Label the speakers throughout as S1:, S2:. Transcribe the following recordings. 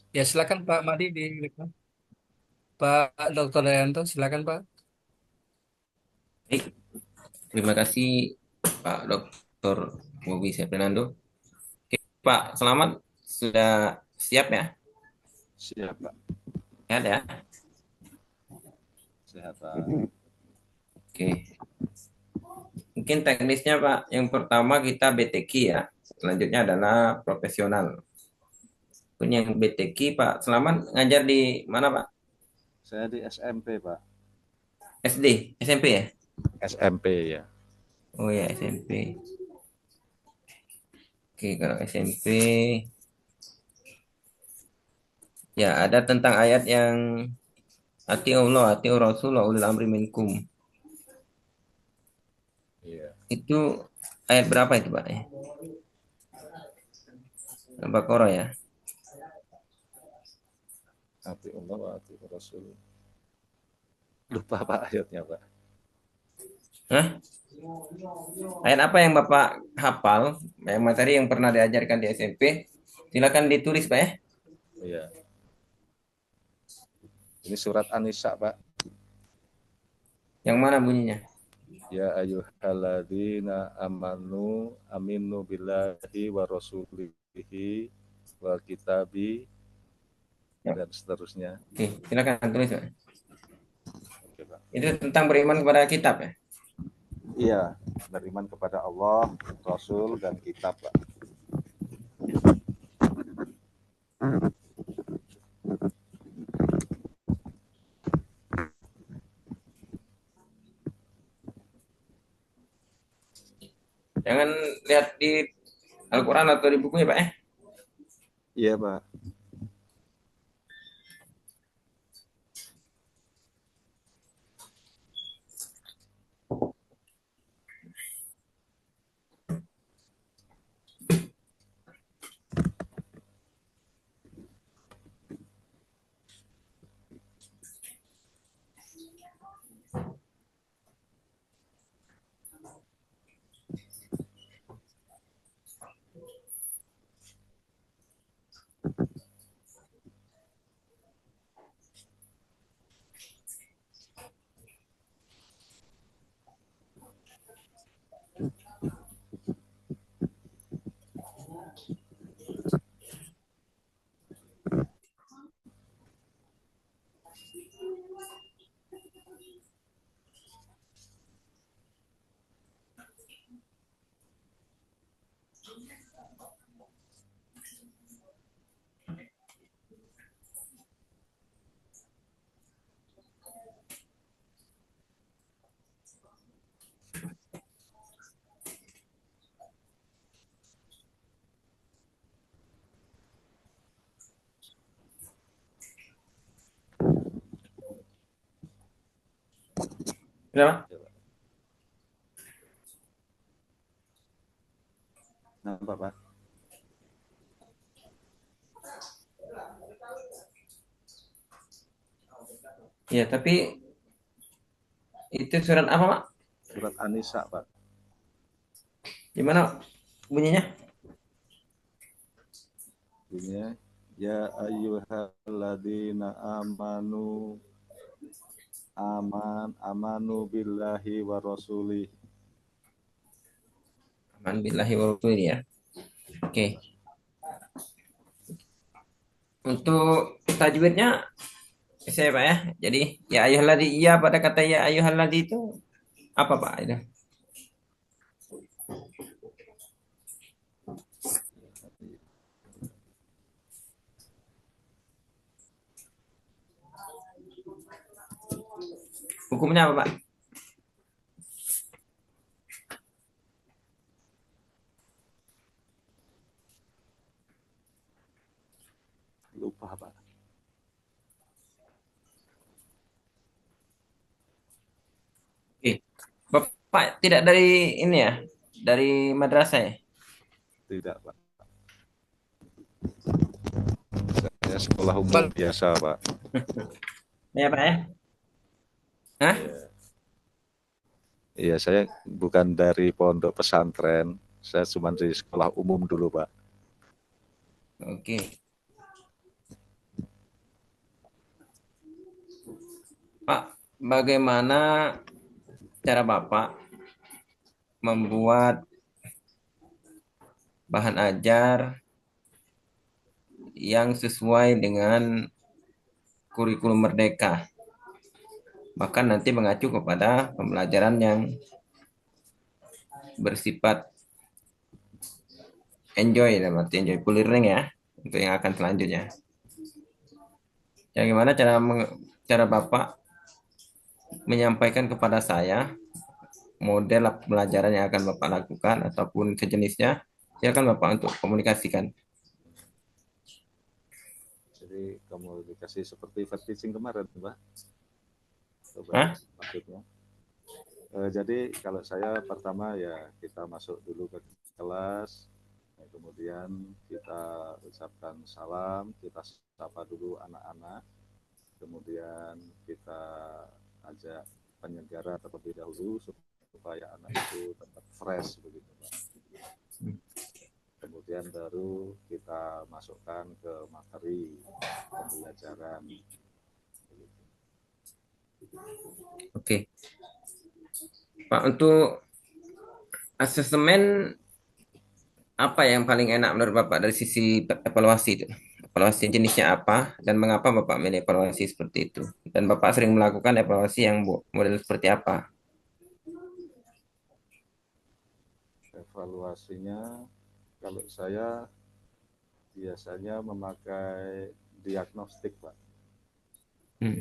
S1: Ya silakan Pak Madi di Pak Dr. Dayanto, silakan Pak.
S2: Baik, terima kasih Pak Dr. Bobi Fernando. Oke, Pak, selamat sudah siap ya?
S3: Siap, Pak.
S2: Sehat ya?
S3: Sehat, Pak.
S2: Oke, mungkin teknisnya Pak. Yang pertama kita BTQ ya. Selanjutnya adalah profesional. Pun yang BTQ Pak Selamat ngajar di mana Pak?
S3: Saya di SMP, Pak.
S2: SD, SMP ya?
S3: SMP ya.
S2: Oh ya SMP. Oke, kalau SMP ya ada tentang ayat yang ati Allah, ati Rasul, wa ulil amri minkum.
S3: Iya.
S2: Itu ayat berapa itu Pak? Al-Baqarah ya?
S3: Ati Allah wa ati Rasul. Lupa, Pak, ayatnya, Pak.
S2: Hah? Ayat apa yang Bapak hafal? Yang materi yang pernah diajarkan di SMP? Silakan ditulis Pak ya.
S3: Iya. Ini surat An-Nisa, Pak.
S2: Yang mana bunyinya?
S3: Ya ayyuhalladzina amanu aminu billahi wa rasulihi wal kitabi
S2: Ya.
S3: dan seterusnya.
S2: Oke, silakan tulis Pak.
S3: Oke, Pak.
S2: Itu tentang beriman kepada kitab ya.
S3: Iya, beriman kepada Allah, Rasul, dan kitab, Pak.
S2: Jangan lihat di Al-Quran atau di bukunya Pak ya.
S3: Iya, Pak.
S2: Kenapa?
S3: Iya, Pak. Nampak, Pak.
S2: Ya, tapi itu surat apa Pak?
S3: Surat An-Nisa, Pak.
S2: Gimana bunyinya?
S3: Bunyinya, ya ayyuhalladzina amanu billahi wa rasulih.
S2: Aman billahi wa rasulih ya. Oke. Untuk tajwidnya saya Pak ya. Jadi ya ayyuhalladi iya pada kata ya ayyuhalladi itu apa Pak itu? Hukumnya apa Pak?
S3: Lupa, Pak.
S2: Oke. Bapak tidak dari ini ya, dari madrasah ya?
S3: Tidak, Pak. Saya sekolah umum
S1: Bal-
S3: biasa, Pak.
S2: Ya Pak ya? Hah?
S3: Iya. Iya, saya bukan dari pondok pesantren. Saya cuma di sekolah umum dulu, Pak.
S2: Oke. bagaimana cara Bapak membuat bahan ajar yang sesuai dengan kurikulum Merdeka, bahkan nanti mengacu kepada pembelajaran yang bersifat enjoy, dalam arti enjoy learning ya, untuk yang akan selanjutnya. Ya, gimana cara Bapak menyampaikan kepada saya model pembelajaran yang akan Bapak lakukan ataupun sejenisnya, silakan Bapak untuk komunikasikan.
S3: Jadi komunikasi seperti teaching kemarin, Pak. Coba
S2: Hah?
S3: maksudnya. Jadi kalau saya pertama ya kita masuk dulu ke kelas, kemudian kita ucapkan salam, kita sapa dulu anak-anak, kemudian kita ajak penyelenggara terlebih dahulu supaya anak itu tetap fresh begitu, Pak. Kemudian baru kita masukkan ke materi pembelajaran.
S2: Oke, Pak, untuk asesmen apa yang paling enak menurut Bapak dari sisi evaluasi itu? Evaluasi jenisnya apa dan mengapa Bapak milih evaluasi seperti itu? Dan Bapak sering melakukan evaluasi yang model seperti apa?
S3: Evaluasinya kalau saya biasanya memakai diagnostik, Pak.
S2: Hmm.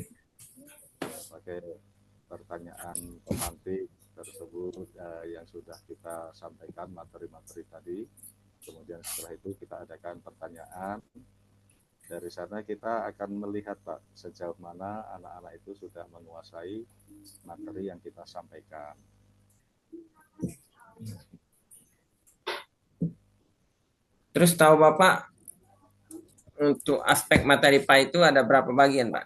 S3: Pakai pertanyaan pemantik tersebut yang sudah kita sampaikan materi-materi tadi. Kemudian setelah itu kita adakan pertanyaan. Dari sana kita akan melihat, Pak, sejauh mana anak-anak itu sudah menguasai materi yang kita sampaikan.
S2: Terus tahu Bapak untuk aspek materi PA itu ada berapa bagian, Pak?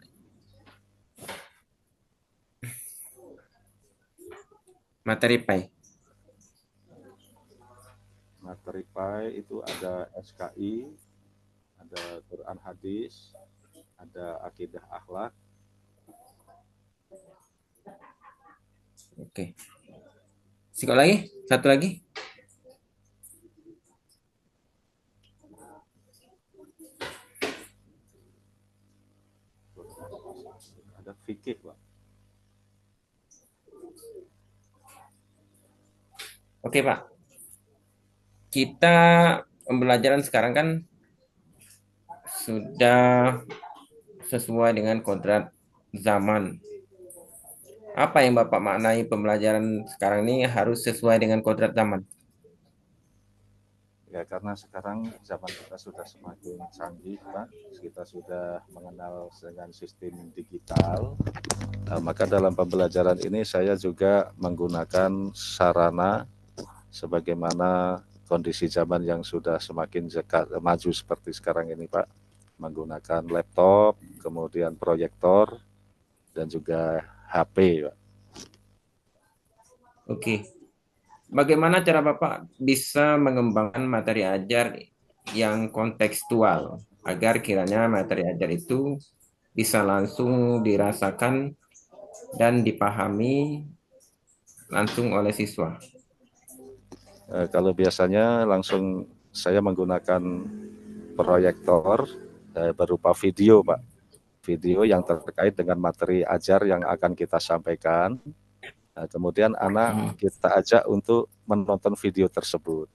S2: Materi PA.
S3: Materi PAI itu ada SKI, ada Quran Hadis, ada akidah akhlak.
S2: Oke. Sekali lagi, satu lagi.
S3: Ada fikih, Pak.
S2: Oke, Pak. Kita pembelajaran sekarang kan sudah sesuai dengan kodrat zaman. Apa yang Bapak maknai pembelajaran sekarang ini harus sesuai dengan kodrat zaman?
S3: Ya, karena sekarang zaman kita sudah semakin canggih, Pak. Kita sudah mengenal dengan sistem digital. Maka dalam pembelajaran ini saya juga menggunakan sarana sebagaimana kondisi zaman yang sudah semakin maju seperti sekarang ini, Pak. Menggunakan laptop, kemudian proyektor, dan juga HP, Pak.
S2: Oke. Bagaimana cara Bapak bisa mengembangkan materi ajar yang kontekstual agar kiranya materi ajar itu bisa langsung dirasakan dan dipahami langsung oleh siswa?
S3: Kalau biasanya langsung saya menggunakan proyektor berupa video, Pak. Video yang terkait dengan materi ajar yang akan kita sampaikan. Kemudian anak kita ajak untuk menonton video tersebut.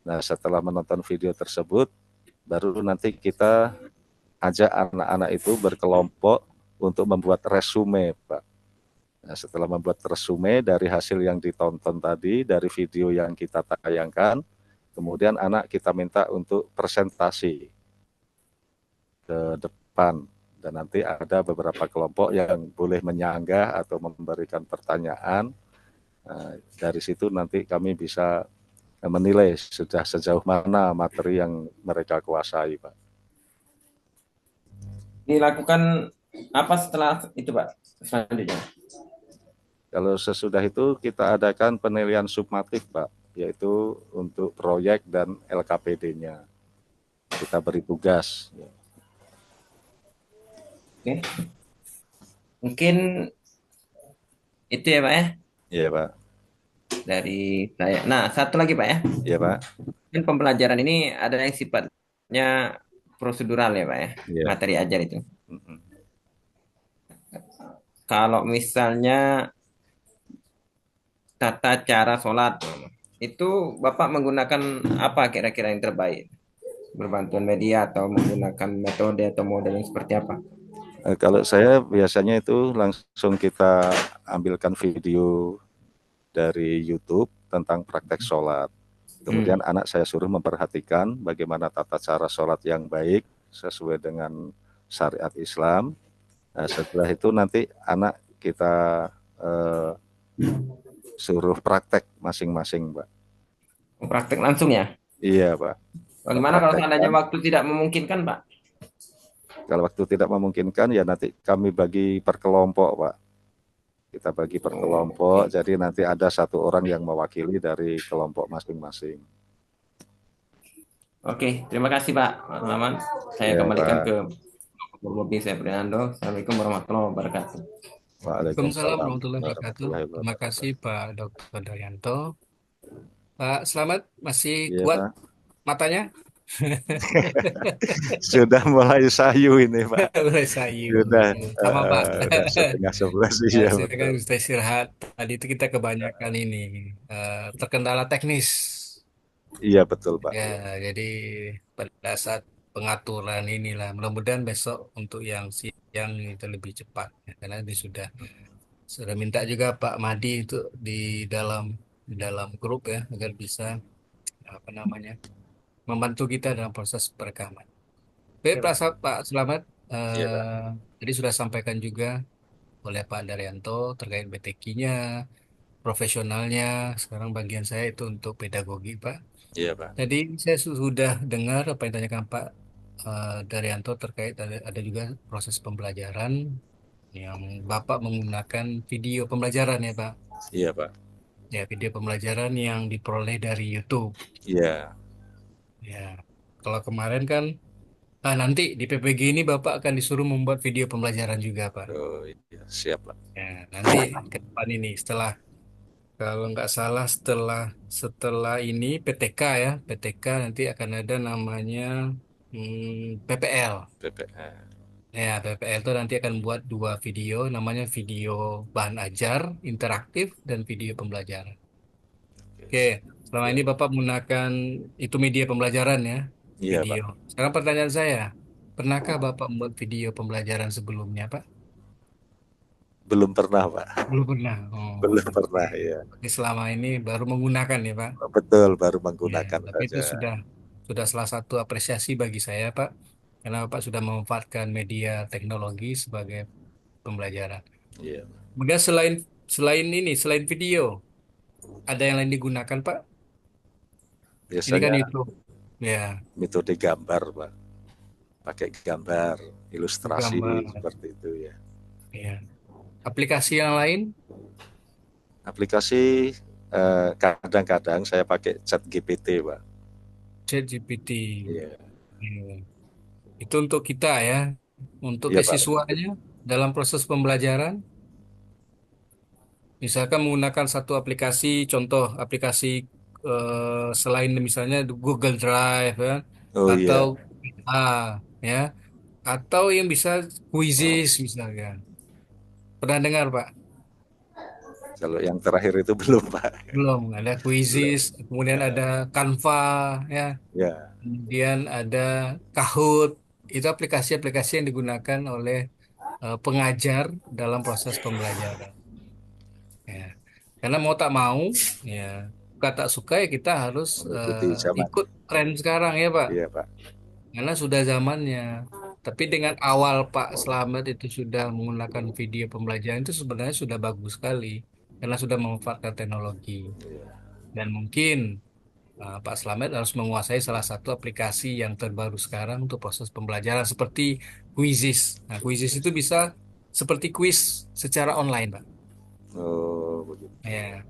S3: Nah, setelah menonton video tersebut, baru nanti kita ajak anak-anak itu berkelompok untuk membuat resume, Pak. Nah, setelah membuat resume dari hasil yang ditonton tadi, dari video yang kita tayangkan, kemudian anak kita minta untuk presentasi ke depan. Dan nanti ada beberapa kelompok yang boleh menyanggah atau memberikan pertanyaan. Nah, dari situ nanti kami bisa menilai sudah sejauh mana materi yang mereka kuasai, Pak.
S2: Dilakukan apa setelah itu, Pak? Selanjutnya.
S3: Kalau sesudah itu kita adakan penilaian summatif, Pak, yaitu untuk proyek dan LKPD-nya. Kita beri tugas.
S2: Oke. Mungkin Itu ya Pak ya,
S3: Iya Pak,
S2: dari saya. Nah, satu lagi Pak ya,
S3: iya Pak,
S2: kan pembelajaran ini ada yang sifatnya prosedural ya Pak ya,
S3: iya.
S2: materi ajar itu.
S3: Mm-mm.
S2: Kalau misalnya tata cara sholat, itu Bapak menggunakan apa kira-kira yang terbaik? Berbantuan media atau menggunakan metode atau model yang seperti apa?
S3: Kalau saya biasanya itu langsung kita ambilkan video dari YouTube tentang praktek sholat. Kemudian
S2: Hmm.
S3: anak saya suruh memperhatikan bagaimana tata cara sholat yang baik sesuai dengan syariat Islam. Nah, setelah itu nanti anak kita eh, suruh praktek masing-masing, Pak.
S2: Praktek langsung ya.
S3: Iya, Pak. Kita
S2: Bagaimana kalau seandainya
S3: praktekkan.
S2: waktu tidak memungkinkan, Pak?
S3: Kalau waktu tidak memungkinkan, ya nanti kami bagi per kelompok, Pak. Kita bagi per kelompok,
S2: Oke.
S3: jadi nanti ada satu orang yang mewakili dari kelompok masing-masing.
S2: Oke, terima kasih Pak Maman. Saya
S3: Ya,
S2: kembalikan ke
S3: Pak.
S2: Bobi saya Fernando. Assalamualaikum warahmatullahi wabarakatuh.
S1: Waalaikumsalam
S3: Waalaikumsalam
S1: warahmatullahi wabarakatuh.
S3: warahmatullahi
S1: Terima
S3: wabarakatuh.
S1: kasih Pak Dr. Daryanto. Pak Selamat masih
S3: Iya,
S1: kuat
S3: Pak.
S1: matanya?
S3: Sudah mulai sayu ini, Pak.
S1: Mulai sayu.
S3: Sudah,
S1: Sama Pak.
S3: udah setengah sebelas,
S1: Ya,
S3: iya
S1: saya kan
S3: betul.
S1: bisa istirahat. Tadi itu kita kebanyakan ini terkendala teknis.
S3: Iya betul, Pak.
S1: Ya, jadi pada saat pengaturan inilah, mudah-mudahan besok untuk yang siang itu lebih cepat. Ya, karena ini sudah minta juga Pak Madi itu di dalam di dalam grup ya agar bisa apa namanya membantu kita dalam proses perekaman. Baik, Pak Selamat.
S3: Iya, Pak.
S1: Jadi sudah sampaikan juga oleh Pak Daryanto terkait BTQ-nya, profesionalnya. Sekarang bagian saya itu untuk pedagogi, Pak.
S3: Iya, Pak.
S1: Tadi saya sudah dengar apa yang ditanyakan Pak Daryanto terkait ada juga proses pembelajaran yang Bapak menggunakan video pembelajaran ya, Pak.
S3: Iya, Pak.
S1: Ya, video pembelajaran yang diperoleh dari YouTube.
S3: Iya.
S1: Ya, kalau kemarin kan nanti di PPG ini Bapak akan disuruh membuat video pembelajaran juga, Pak.
S3: Oh, iya, siap, Pak.
S1: Ya, nanti ke depan ini setelah kalau nggak salah setelah setelah ini PTK ya, PTK nanti akan ada namanya PPL.
S3: PPR.
S1: Ya, PPL itu nanti akan buat dua video, namanya video bahan ajar interaktif dan video pembelajaran.
S3: Oke.
S1: Oke, selama
S3: Iya,
S1: ini Bapak menggunakan itu media pembelajaran ya,
S3: iya,
S1: video.
S3: Pak.
S1: Sekarang pertanyaan saya, pernahkah Bapak membuat video pembelajaran sebelumnya, Pak?
S3: Belum pernah, Pak.
S1: Belum pernah. Oh,
S3: Belum
S1: oke.
S3: pernah, ya.
S1: Jadi selama ini baru menggunakan ya, Pak?
S3: Betul, baru
S1: Ya,
S3: menggunakan
S1: tapi itu
S3: saja.
S1: sudah salah satu apresiasi bagi saya, Pak, karena Bapak sudah memanfaatkan media teknologi sebagai pembelajaran.
S3: Iya.
S1: Kemudian selain selain ini, selain video, ada yang lain digunakan, Pak? Ini kan
S3: Biasanya
S1: itu, ya,
S3: metode gambar, Pak. Pakai gambar, ilustrasi
S1: gambar,
S3: seperti itu ya.
S1: ya. Aplikasi yang lain,
S3: Aplikasi kadang-kadang saya pakai chat GPT, Pak.
S1: ChatGPT.
S3: Iya.
S1: Hmm. Itu untuk kita ya, untuk
S3: Iya,
S1: ke
S3: Pak.
S1: siswanya dalam proses pembelajaran, misalkan menggunakan satu aplikasi, contoh aplikasi selain misalnya Google Drive ya,
S3: Oh
S1: atau
S3: iya,
S1: ya, atau yang bisa Quizzes misalnya. Pernah dengar Pak?
S3: kalau yang terakhir itu belum, Pak.
S1: Belum, ada
S3: Belum.
S1: Quizzes, kemudian ada
S3: Ya,
S1: Canva ya,
S3: ya,
S1: kemudian ada Kahoot. Itu aplikasi-aplikasi yang digunakan oleh pengajar dalam proses pembelajaran. Ya. Karena mau tak mau, ya suka tak suka ya kita harus
S3: mengikuti zaman.
S1: ikut tren sekarang ya Pak.
S3: Iya, Pak.
S1: Karena sudah zamannya. Tapi dengan awal Pak Slamet itu sudah menggunakan video pembelajaran itu sebenarnya sudah bagus sekali. Karena sudah memanfaatkan teknologi. Dan mungkin Pak Slamet harus menguasai salah satu aplikasi yang terbaru sekarang untuk proses pembelajaran seperti Quizzes. Nah, Quizzes itu bisa seperti quiz secara online, Pak.
S3: Oh, begitu.
S1: Ya.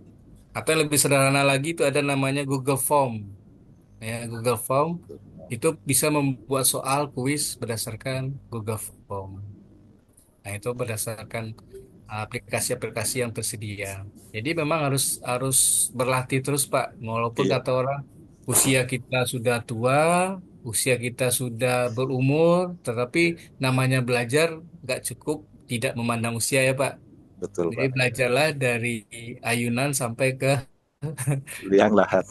S1: Atau yang lebih sederhana lagi itu ada namanya Google Form. Ya, Google Form itu bisa membuat soal kuis berdasarkan Google Form. Nah, itu berdasarkan aplikasi-aplikasi yang tersedia. Jadi memang harus harus berlatih terus Pak. Walaupun
S3: Iya,
S1: kata orang usia kita sudah tua, usia kita sudah berumur, tetapi namanya belajar nggak cukup tidak memandang usia ya Pak.
S3: betul
S1: Jadi
S3: Pak.
S1: belajarlah dari ayunan sampai ke
S3: Liang lahat.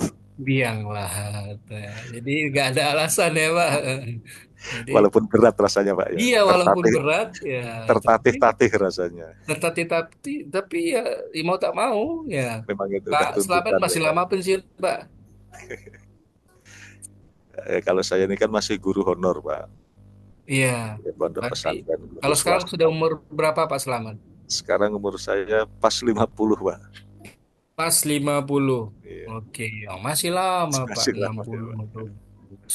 S1: biang lahat. Nah, jadi nggak ada alasan ya Pak. Jadi
S3: Walaupun berat rasanya Pak ya.
S1: iya walaupun
S3: Tertatih,
S1: berat ya, tapi
S3: tertatih-tatih rasanya.
S1: tapi ya, mau tak mau ya.
S3: Memang itu
S1: Pak
S3: udah
S1: Slamet
S3: tuntutan
S1: masih
S3: memang.
S1: lama pensiun Pak.
S3: Kalau saya ini kan masih guru honor Pak.
S1: Iya.
S3: Di pondok
S1: Berarti
S3: pesantren guru
S1: kalau sekarang
S3: swasta.
S1: sudah umur berapa Pak Slamet?
S3: Sekarang umur saya pas 50 Pak.
S1: Pas 50.
S3: Iya,
S1: Oke, oh, masih lama Pak
S3: masih lama ya
S1: 60
S3: Pak.
S1: untuk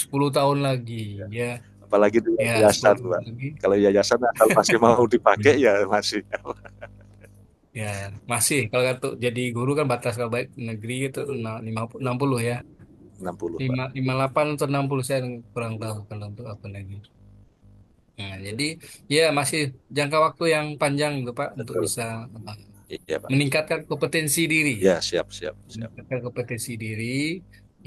S1: 10 tahun lagi ya.
S3: Apalagi di
S1: Ya, 10
S3: yayasan
S1: tahun
S3: Pak.
S1: lagi.
S3: Kalau yayasan asal masih mau dipakai ya masih
S1: Ya, masih kalau untuk jadi guru kan batas kalau baik negeri itu 60 ya.
S3: 60 Pak.
S1: 58 atau 60 saya kurang tahu kalau untuk apa lagi. Nah, jadi ya masih jangka waktu yang panjang itu Pak untuk
S3: Betul.
S1: bisa
S3: Iya Pak.
S1: meningkatkan kompetensi diri.
S3: Ya siap siap siap.
S1: Meningkatkan kompetensi diri,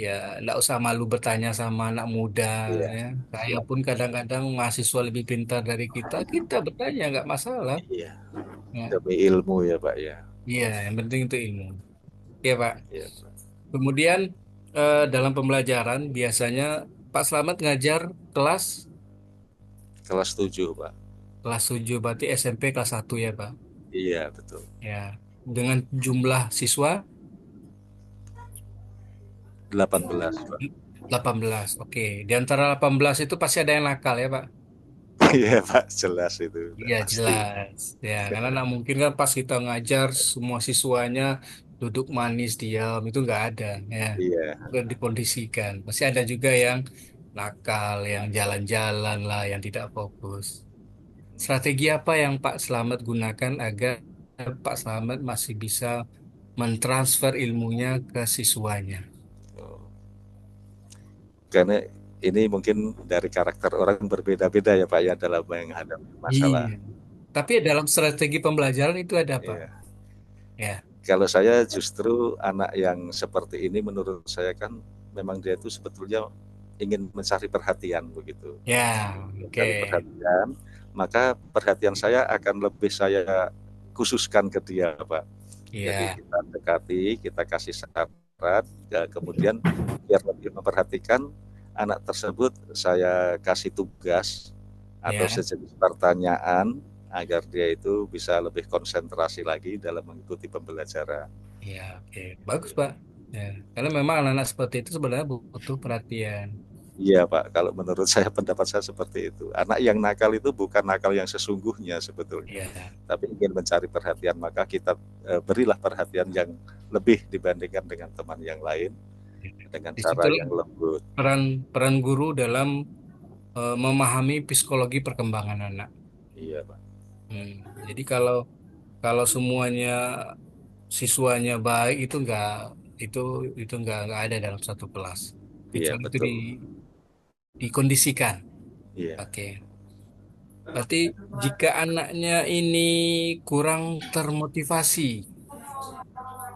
S1: ya enggak usah malu bertanya sama anak muda
S3: Iya
S1: ya. Saya
S3: siap.
S1: pun kadang-kadang mahasiswa lebih pintar dari kita, kita bertanya nggak masalah.
S3: Iya.
S1: Ya,
S3: Demi ilmu ya Pak ya.
S1: iya, yang penting itu ilmu. Ya Pak.
S3: Iya.
S1: Kemudian dalam pembelajaran biasanya Pak Slamet ngajar kelas
S3: Kelas 7 Pak.
S1: kelas 7 berarti SMP kelas 1 ya Pak.
S3: Iya betul.
S1: Ya. Dengan jumlah siswa
S3: 18 Pak.
S1: 18. Oke. Di antara 18 itu pasti ada yang nakal ya Pak.
S3: Iya Pak jelas itu udah
S1: Iya
S3: pasti.
S1: jelas. Ya, karena nggak mungkin kan pas kita ngajar semua siswanya duduk manis diam itu nggak ada ya.
S3: Iya.
S1: Nggak dikondisikan. Pasti ada juga yang nakal, yang jalan-jalan lah, yang tidak fokus. Strategi apa yang Pak Slamet gunakan agar Pak Slamet masih bisa mentransfer ilmunya ke siswanya?
S3: Oh. Karena ini mungkin dari karakter orang berbeda-beda ya Pak ya dalam menghadapi
S1: Iya.
S3: masalah.
S1: Tapi dalam strategi pembelajaran itu ada apa?
S3: Iya.
S1: Ya.
S3: Kalau saya justru anak yang seperti ini menurut saya kan memang dia itu sebetulnya ingin mencari perhatian begitu.
S1: Ya, oke.
S3: Mencari perhatian, maka perhatian saya akan lebih saya khususkan ke dia, Pak. Jadi
S1: Iya,
S3: kita dekati, kita kasih syarat, ya, kemudian biar lebih memperhatikan anak tersebut, saya kasih tugas atau
S1: ya.
S3: sejenis pertanyaan agar dia itu bisa lebih konsentrasi lagi dalam mengikuti pembelajaran.
S1: Iya, oke. Bagus, Pak. Ya, karena memang anak-anak seperti itu sebenarnya butuh perhatian.
S3: Iya Pak, kalau menurut saya pendapat saya seperti itu. Anak yang nakal itu bukan nakal yang sesungguhnya sebetulnya,
S1: Iya.
S3: tapi ingin mencari perhatian, maka kita berilah perhatian yang lebih dibandingkan dengan teman yang lain dengan cara
S1: Disitulah
S3: yang lembut.
S1: peran peran guru dalam memahami psikologi perkembangan anak.
S3: Iya Pak.
S1: Hmm. Jadi kalau kalau semuanya siswanya baik itu itu nggak ada dalam satu kelas.
S3: Iya
S1: Kecuali itu
S3: betul.
S1: dikondisikan.
S3: Iya.
S1: Oke. Berarti jika anaknya ini kurang termotivasi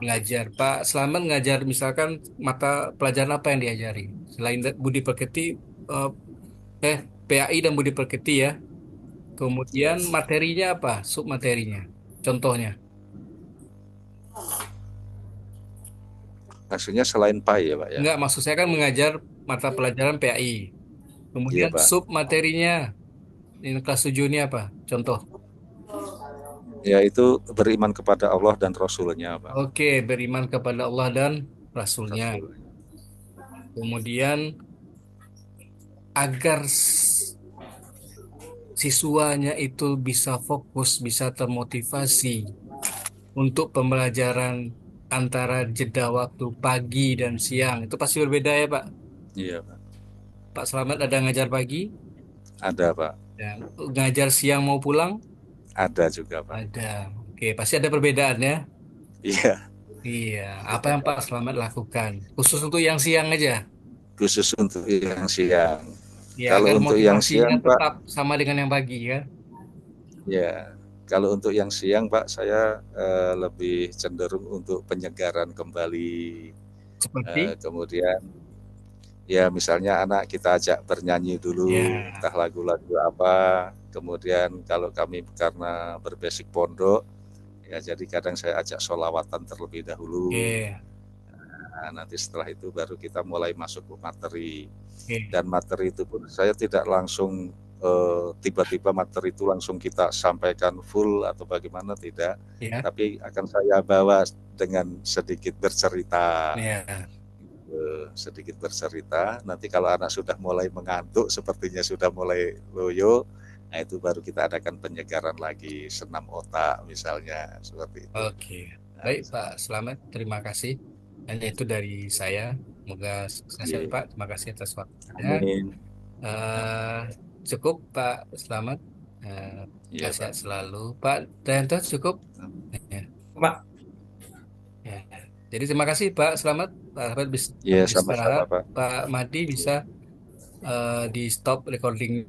S1: belajar, Pak Selamat ngajar misalkan mata pelajaran apa yang diajari? Selain budi pekerti, eh, PAI dan budi pekerti ya. Kemudian
S3: Yes.
S1: materinya apa? Sub materinya. Contohnya.
S3: Maksudnya selain PAI ya Pak ya.
S1: Enggak, maksud saya kan mengajar mata pelajaran PAI.
S3: Iya
S1: Kemudian
S3: Pak.
S1: sub materinya ini kelas 7 ini apa? Contoh.
S3: Yaitu beriman kepada Allah dan Rasulnya Pak.
S1: Oke, beriman kepada Allah dan Rasulnya.
S3: Rasul.
S1: Kemudian agar siswanya itu bisa fokus, bisa termotivasi untuk pembelajaran antara jeda waktu pagi dan siang. Itu pasti berbeda ya, Pak.
S3: Iya Pak.
S1: Pak Selamat ada ngajar pagi,
S3: Ada Pak.
S1: dan ngajar siang mau pulang?
S3: Ada juga Pak.
S1: Ada. Oke, pasti ada perbedaan ya.
S3: Iya.
S1: Iya, apa yang Pak Selamat lakukan? Khusus untuk yang siang aja.
S3: Khusus untuk yang siang.
S1: Ya, agar
S3: Kalau untuk yang
S1: motivasinya
S3: siang Pak,
S1: tetap sama dengan yang pagi ya.
S3: ya Kalau untuk yang siang Pak, saya lebih cenderung untuk penyegaran kembali.
S1: Seperti
S3: Kemudian ya misalnya anak kita ajak bernyanyi dulu,
S1: ya,
S3: entah lagu-lagu apa. Kemudian kalau kami karena berbasic pondok, ya jadi kadang saya ajak sholawatan terlebih dahulu.
S1: oke,
S3: Nah, nanti setelah itu baru kita mulai masuk ke materi.
S1: oke,
S3: Dan materi itu pun saya tidak langsung tiba-tiba materi itu langsung kita sampaikan full atau bagaimana, tidak.
S1: ya,
S3: Tapi akan saya bawa dengan sedikit bercerita,
S1: ya,
S3: sedikit bercerita. Nanti kalau anak sudah mulai mengantuk, sepertinya sudah mulai loyo, nah itu baru kita adakan penyegaran lagi, senam otak misalnya, seperti itu.
S1: oke.
S3: Nah,
S1: Baik Pak Selamat, terima kasih. Hanya itu dari saya. Semoga sukses ya
S3: iya.
S1: Pak. Terima kasih atas waktunya.
S3: Amin.
S1: Eh, Cukup Pak Selamat.
S3: Iya
S1: Sehat
S3: Pak.
S1: selalu. Pak Dayanto cukup. Ya,
S2: Pak.
S1: ya. Jadi terima kasih Pak Selamat. Pak Selamat bisa
S3: Iya sama-sama
S1: istirahat.
S3: Pak.
S1: Pak Madi bisa di stop recordingnya.